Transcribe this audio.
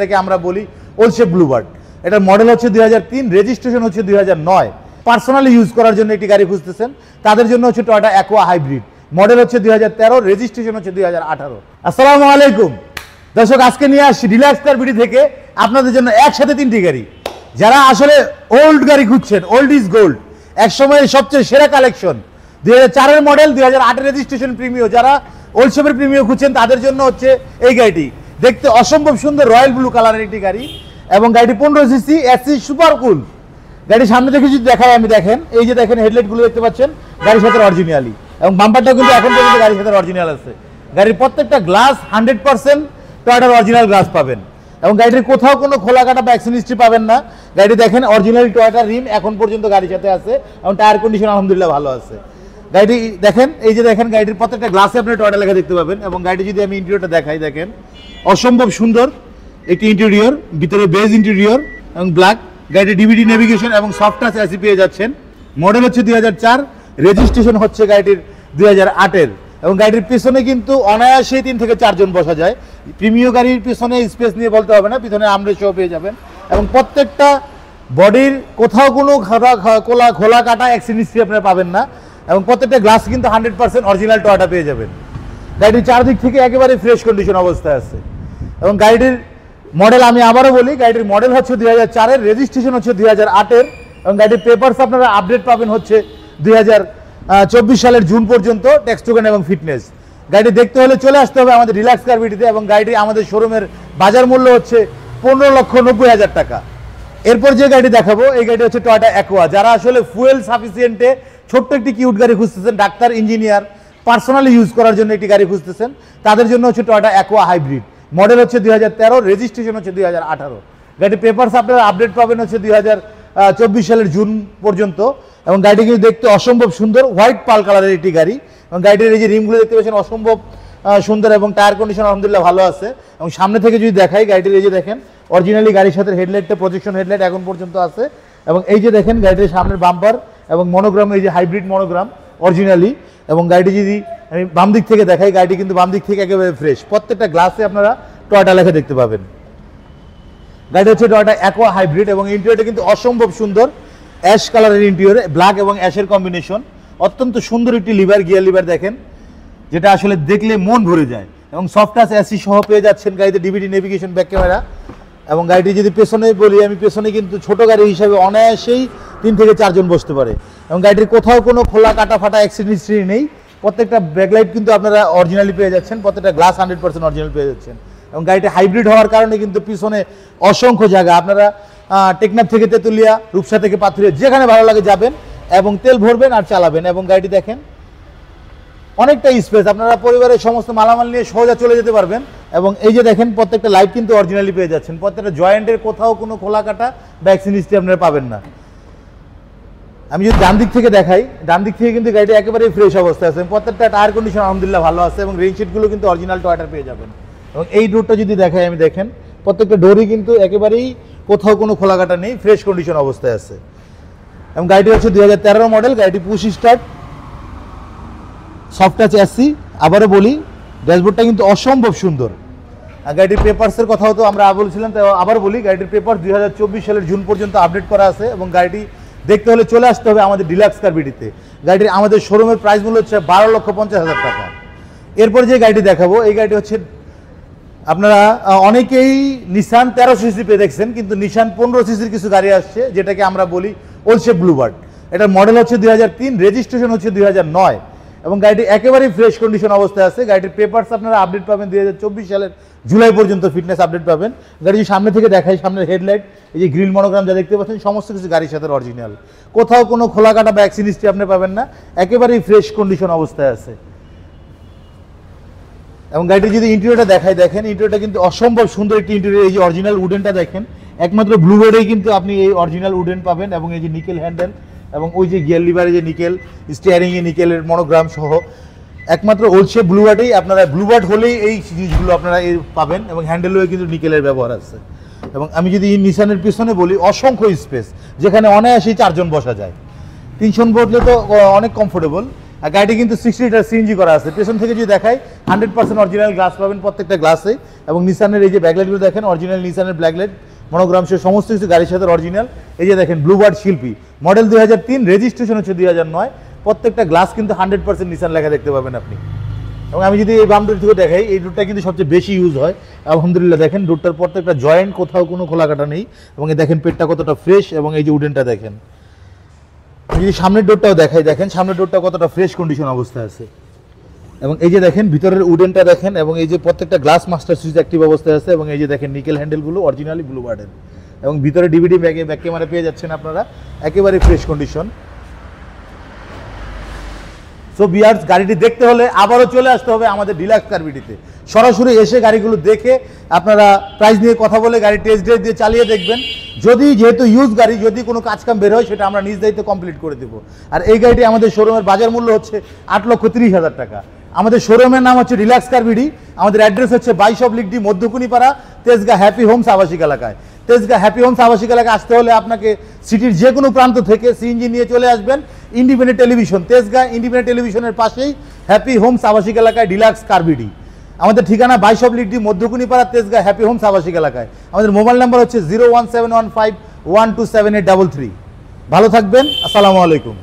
এটাকে আমরা বলি ওলসে ব্লুবার্ড। এটার মডেল হচ্ছে 2003, রেজিস্ট্রেশন হচ্ছে 2009। পার্সোনালি ইউজ করার জন্য একটি গাড়ি খুঁজতেছেন তাদের জন্য হচ্ছে টয়োটা অ্যাকোয়া হাইব্রিড, মডেল হচ্ছে 2013, রেজিস্ট্রেশন হচ্ছে 2018। আসসালামু আলাইকুম দর্শক, আজকে নিয়ে আসছি রিল্যাক্স কার বিডি থেকে আপনাদের জন্য একসাথে তিনটি গাড়ি। যারা আসলে ওল্ড গাড়ি খুঁজছেন, ওল্ড ইজ গোল্ড, এক সময়ের সবচেয়ে সেরা কালেকশন 2004 মডেল, 2008 রেজিস্ট্রেশন প্রিমিও, যারা ওল্ড শেপের প্রিমিও খুঁজছেন তাদের জন্য হচ্ছে এই গাড়িটি। দেখতে অসম্ভব সুন্দর রয়্যাল ব্লু কালারের একটি গাড়ি এবং গাড়িটি 15 সিসি এসি সুপার কুল। গাড়ির সামনে থেকে যদি দেখাই, আমি দেখেন এই যে দেখেন হেডলাইটগুলো দেখতে পাচ্ছেন গাড়ির সাথে অরিজিনালি, এবং বাম্পারটা কিন্তু এখন পর্যন্ত গাড়ির সাথে অরিজিনাল আছে। গাড়ির প্রত্যেকটা গ্লাস 100% টয়োটার অরিজিনাল গ্লাস পাবেন এবং গাড়িটির কোথাও কোনো খোলা কাটা বা অ্যাক্সিডেন্ট হিস্ট্রি পাবেন না। গাড়িটি দেখেন অরিজিনাল টয়োটা রিম এখন পর্যন্ত গাড়ির সাথে আছে এবং টায়ার কন্ডিশন আলহামদুলিল্লাহ ভালো আছে। গাড়িটি দেখেন, এই যে দেখেন গাড়িটির প্রত্যেকটা গ্লাসে আপনি টয়োটা লেখা দেখতে পাবেন এবং গাড়িটি যদি আমি ইন্টেরিয়রটা দেখাই, দেখেন অসম্ভব সুন্দর একটি ইন্টেরিয়র, ভিতরে বেজ ইন্টেরিয়র এবং ব্ল্যাক। গাড়িটি ডিভিডি নেভিগেশন এবং সফট টাচ এসি পেয়ে যাচ্ছেন। মডেল হচ্ছে 2004, রেজিস্ট্রেশন হচ্ছে গাড়িটির 2008-এর এবং গাড়ির পিছনে কিন্তু অনায়াসেই 3 থেকে 4 জন বসা যায়। প্রিমিয় গাড়ির পিছনে স্পেস নিয়ে বলতে হবে না, পিছনে আমরেশও পেয়ে যাবেন এবং প্রত্যেকটা বডির কোথাও কোনো খোলা কাটা অ্যাক্সিডেন্ট আপনারা পাবেন না এবং প্রত্যেকটা গ্লাস কিন্তু 100% অরিজিনাল টয়োটা পেয়ে যাবেন। গাড়ির চারদিক থেকে একেবারে ফ্রেশ কন্ডিশন অবস্থায় আছে এবং গাড়িটির মডেল আমি আবারও বলি, গাড়িটির মডেল হচ্ছে 2004-এর, রেজিস্ট্রেশন হচ্ছে 2008-এর এবং গাড়ির পেপারস আপনারা আপডেট পাবেন হচ্ছে 2024 সালের জুন পর্যন্ত, ট্যাক্স টোকেন এবং ফিটনেস। গাড়িটি দেখতে হলে চলে আসতে হবে আমাদের রিল্যাক্স কার বিডিতে এবং গাড়িটি আমাদের শোরুমের বাজার মূল্য হচ্ছে 15,90,000 টাকা। এরপর যে গাড়ি দেখাবো এই গাড়িটি হচ্ছে টয়োটা অ্যাকোয়া। যারা আসলে ফুয়েল সাফিসিয়েন্টে ছোট্ট একটি কিউট গাড়ি খুঁজতেছেন, ডাক্তার ইঞ্জিনিয়ার পার্সোনালি ইউজ করার জন্য একটি গাড়ি খুঁজতেছেন তাদের জন্য হচ্ছে টয়োটা অ্যাকোয়া হাইব্রিড, মডেল হচ্ছে 2013, রেজিস্ট্রেশন হচ্ছে 2018। গাড়ির পেপারস আপনারা আপডেট পাবেন হচ্ছে 2024 সালের জুন পর্যন্ত এবং গাড়িটি কিন্তু দেখতে অসম্ভব সুন্দর, হোয়াইট পাল কালারের একটি গাড়ি এবং গাড়িটির এই যে রিমগুলো দেখতে পাচ্ছেন অসম্ভব সুন্দর এবং টায়ার কন্ডিশন আলহামদুলিল্লাহ ভালো আছে। এবং সামনে থেকে যদি দেখাই, গাড়িটির এই যে দেখেন অরিজিনালি গাড়ির সাথে হেডলাইটটা প্রজেকশন হেডলাইট এখন পর্যন্ত আছে এবং এই যে দেখেন গাড়িটির সামনের বাম্পার এবং মনোগ্রাম, এই যে হাইব্রিড মনোগ্রাম অরিজিনালি। এবং গাড়িটি যদি আমি বাম দিক থেকে দেখাই, গাড়িটি কিন্তু বাম দিক থেকে একেবারে ফ্রেশ, প্রত্যেকটা গ্লাসে আপনারা টয়োটা লেখা দেখতে পাবেন। গাড়িটা হচ্ছে টয়োটা অ্যাকোয়া হাইব্রিড এবং ইন্টেরিয়রটা কিন্তু অসম্ভব সুন্দর, অ্যাশ কালারের ইন্টেরিয়র, ব্ল্যাক এবং অ্যাশের কম্বিনেশন। অত্যন্ত সুন্দর একটি লিভার, গিয়ার লিভার দেখেন, যেটা আসলে দেখলে মন ভরে যায় এবং সফট টাচ এসি সহ পেয়ে যাচ্ছেন গাড়িতে, ডিভিডি নেভিগেশন, ব্যাক ক্যামেরা। এবং গাড়িটি যদি পেছনে বলি, আমি পেছনে কিন্তু ছোট গাড়ি হিসাবে অনায়াসেই 3 থেকে 4 জন বসতে পারে এবং গাড়িটির কোথাও কোনো খোলা কাটা ফাটা অ্যাক্সিডেন্ট হিস্ট্রি নেই। প্রত্যেকটা ব্যাকলাইট কিন্তু আপনারা অরিজিনালি পেয়ে যাচ্ছেন, প্রত্যেকটা গ্লাস 100% অরিজিনাল পেয়ে যাচ্ছেন এবং গাড়িটি হাইব্রিড হওয়ার কারণে কিন্তু পিছনে অসংখ্য জায়গা, আপনারা টেকনাফ থেকে তেতুলিয়া, রূপসা থেকে পাথুরিয়া, যেখানে ভালো লাগে যাবেন এবং তেল ভরবেন আর চালাবেন। এবং গাড়িটি দেখেন অনেকটা স্পেস, আপনারা পরিবারের সমস্ত মালামাল নিয়ে সোজা চলে যেতে পারবেন এবং এই যে দেখেন প্রত্যেকটা লাইট কিন্তু অরিজিনালি পেয়ে যাচ্ছেন, প্রত্যেকটা জয়েন্টের কোথাও কোনো খোলা কাটা বা অ্যাক্সিডেন্ট হিস্ট্রি আপনারা পাবেন না। আমি যদি ডান দিক থেকে দেখাই, ডান দিক থেকে কিন্তু গাড়িটি একেবারেই ফ্রেশ অবস্থায় আছে, প্রত্যেকটা টায়ার কন্ডিশন আলহামদুলিল্লাহ ভালো আছে এবং রেইনশিটগুলো কিন্তু অরিজিনাল টয়োটার পেয়ে যাবেন। এবং এই ডোরটা যদি দেখাই, আমি দেখেন প্রত্যেকটা ডোরই কিন্তু একেবারেই কোথাও কোনো খোলা কাটা নেই, ফ্রেশ কন্ডিশন অবস্থায় আছে এবং গাড়িটি হচ্ছে 2013 মডেল। গাড়িটি push start, soft touch AC. আবারও বলি, ড্যাশবোর্ডটা কিন্তু অসম্ভব সুন্দর। আর গাড়িটির পেপারসের কথাও তো আমরা বলছিলাম, তাই আবার বলি, গাড়িটির পেপার 2024 সালের জুন পর্যন্ত আপডেট করা আছে এবং গাড়িটি দেখতে হলে চলে আসতে হবে আমাদের ডিলাক্স কার বিডিতে। গাড়িটির আমাদের শোরুমের প্রাইস মূল্য হচ্ছে 12,50,000 টাকা। এরপর যে গাড়িটি দেখাবো এই গাড়িটি হচ্ছে, আপনারা অনেকেই নিশান 13 সিসি পেয়ে দেখছেন, কিন্তু নিশান 15 সিসির কিছু গাড়ি আসছে যেটাকে আমরা বলি ওলসে ব্লুবার্ড। এটার মডেল হচ্ছে 2003, রেজিস্ট্রেশন হচ্ছে 2009 এবং গাড়িটি একেবারেই ফ্রেশ কন্ডিশন অবস্থায় আছে। গাড়িটির পেপারস আপনারা আপডেট পাবেন 2024 সালের জুলাই পর্যন্ত, ফিটনেস আপডেট পাবেন। গাড়ি সামনে থেকে দেখাই, সামনের হেডলাইট, এই যে গ্রিল মনোগ্রাম যা দেখতে পাচ্ছেন সমস্ত কিছু গাড়ির সাথে অরিজিনাল, কোথাও কোনো খোলা কাটা বা অ্যাক্সিডেন্ট হিস্ট্রি আপনি পাবেন না, একেবারেই ফ্রেশ কন্ডিশন অবস্থায় আছে। এবং গাড়িটি যদি ইন্টেরিয়রটা দেখাই, দেখেন ইন্টেরিয়রটা কিন্তু অসম্ভব সুন্দর একটি ইন্টেরিয়র। এই যে অরিজিনাল উডেনটা দেখেন, একমাত্র ব্লুবার্ডেই কিন্তু আপনি এই অরিজিনাল উডেন পাবেন এবং এই যে নিকেল হ্যান্ডেল এবং ওই যে গিয়ার লিভারে যে নিকেল, স্টিয়ারিংয়ে নিকেলের মনোগ্রাম সহ একমাত্র ওলসে ব্লুবার্ডেই আপনারা, ব্লুবার্ড হলেই এই জিনিসগুলো আপনারা পাবেন এবং হ্যান্ডেলও কিন্তু নিকেলের ব্যবহার আছে। এবং আমি যদি নিশানের পিছনে বলি, অসংখ্য স্পেস, যেখানে অনায়াসেই 4 জন বসা যায়, 3 জন বসলে তো অনেক কমফোর্টেবল আর গাড়িটি কিন্তু 60 লিটার সিএনজি করা আছে। পেছন থেকে যদি দেখাই 100% অরিজিনাল গ্লাস পাবেন প্রত্যেকটা গ্লাসে, এবং নিসানের এই যে ব্যাকলাইটগুলো দেখেন অরিজিনাল নিসানের ব্যাকলাইট, মনোগ্রাম সহ সমস্ত কিছু গাড়ির সাথে অরিজিনাল। এই যে দেখেন ব্লুবার্ড শিল্পী, মডেল 2003, রেজিস্ট্রেশন হচ্ছে 2009। প্রত্যেকটা গ্লাস কিন্তু 100% নিসান লেখা দেখতে পাবেন আপনি। এবং আমি যদি এই বাম ডোর থেকে দেখাই, এই ডোরটা কিন্তু সবচেয়ে বেশি ইউজ হয় আলহামদুলিল্লাহ। দেখেন ডোরটার প্রত্যেকটা জয়েন্ট, কোথাও কোনো খোলা কাটা নেই, এবং এই দেখেন পেটটা কতটা ফ্রেশ, এবং এই যে উডেনটা দেখেন। যদি সামনের ডোরটাও দেখাই, দেখেন সামনের ডোরটা কতটা ফ্রেশ কন্ডিশন অবস্থায় আছে, এবং এই যে দেখেন ভিতরের উডেনটা দেখেন, এবং এই যে প্রত্যেকটা গ্লাস মাস্টার সুইচ অ্যাক্টিভ অবস্থায় আছে, এবং এই যে দেখেন নিকেল হ্যান্ডেলগুলো অরিজিনালি ব্লুবার্ডের, এবং ভিতরে ডিভিডি ব্যাক ক্যামেরা পেয়ে যাচ্ছেন আপনারা, একেবারে ফ্রেশ কন্ডিশন। সো ভিউয়ার্স, গাড়িটি দেখতে হলে আবারও চলে আসতে হবে আমাদের ডিলাক্স কার বিডিতে। সরাসরি এসে গাড়িগুলো দেখে আপনারা প্রাইস নিয়ে কথা বলে গাড়ি টেস্ট ড্রাইভ দিয়ে চালিয়ে দেখবেন। যদি যেহেতু ইউজ গাড়ি, যদি কোনো কাজকাম বের হয় সেটা আমরা নিজ দায়িত্বে কমপ্লিট করে দেবো। আর এই গাড়িটি আমাদের শোরুমের বাজার মূল্য হচ্ছে 8,30,000 টাকা। আমাদের শোরুমের নাম হচ্ছে রিল্যাক্স কার বিডি। আমাদের অ্যাড্রেস হচ্ছে 22 league D, Madhyakunipara, Tejgaon happy Holmes আবাসিক এলাকায়। তেজগাঁ হ্যাপি হোমস আবাসিক এলাকায় আসতে হলে আপনাকে সিটির যে কোনো প্রান্ত থেকে সিএনজি নিয়ে চলে আসবেন। ইন্ডিপেন্ডেন্ট টেলিভিশন, তেজগাঁ ইন্ডিপেন্ডেন্ট টেলিভিশনের পাশেই হ্যাপি হোমস আবাসিক এলাকায় ডিলাক্স কার বিডি। আমাদের ঠিকানা 22 league D, Madhyakunipara, Tejgaon happy Holmes আবাসিক এলাকায়। আমাদের মোবাইল নাম্বার হচ্ছে 01715127833। ভালো থাকবেন, আসসালামু আলাইকুম।